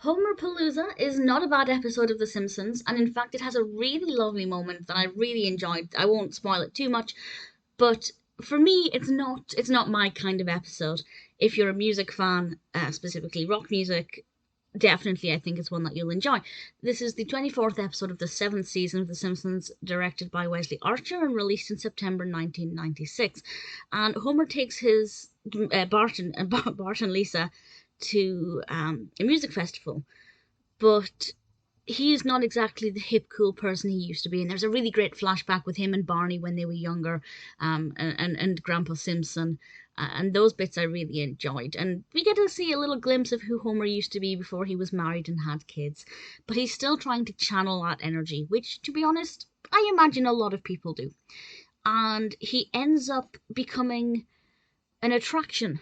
Homerpalooza is not a bad episode of The Simpsons, and in fact, it has a really lovely moment that I really enjoyed. I won't spoil it too much, but for me, it's not my kind of episode. If you're a music fan, specifically rock music, definitely I think it's one that you'll enjoy. This is the 24th episode of the 7th season of The Simpsons, directed by Wes Archer and released in September 1996. And Homer takes his Bart and Lisa to a music festival, but he's not exactly the hip, cool person he used to be. And there's a really great flashback with him and Barney when they were younger, and Grandpa Simpson. And those bits I really enjoyed. And we get to see a little glimpse of who Homer used to be before he was married and had kids. But he's still trying to channel that energy, which, to be honest, I imagine a lot of people do. And he ends up becoming an attraction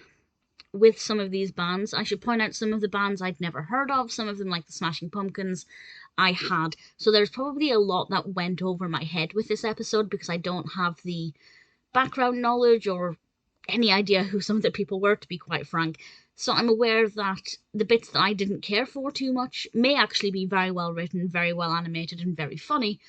with some of these bands. I should point out some of the bands I'd never heard of, some of them like the Smashing Pumpkins I had. So there's probably a lot that went over my head with this episode because I don't have the background knowledge or any idea who some of the people were, to be quite frank. So I'm aware that the bits that I didn't care for too much may actually be very well written, very well animated, and very funny.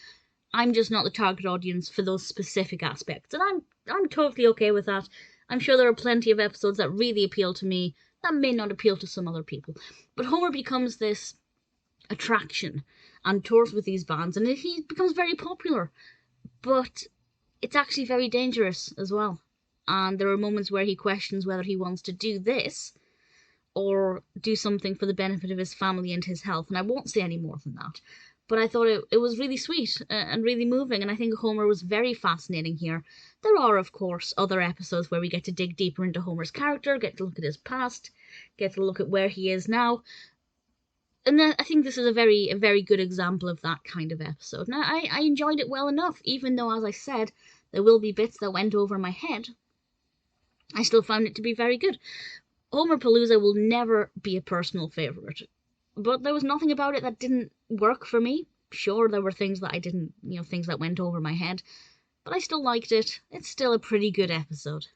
I'm just not the target audience for those specific aspects, and I'm totally okay with that. I'm sure there are plenty of episodes that really appeal to me that may not appeal to some other people. But Homer becomes this attraction and tours with these bands, and he becomes very popular. But it's actually very dangerous as well. And there are moments where he questions whether he wants to do this or do something for the benefit of his family and his health. And I won't say any more than that. But I thought it was really sweet and really moving, and I think Homer was very fascinating here. There are, of course, other episodes where we get to dig deeper into Homer's character, get to look at his past, get to look at where he is now. And I think this is a very good example of that kind of episode. Now, I enjoyed it well enough, even though, as I said, there will be bits that went over my head. I still found it to be very good. Homerpalooza will never be a personal favourite, but there was nothing about it that didn't work for me. Sure, there were things that I didn't, things that went over my head, but I still liked it. It's still a pretty good episode.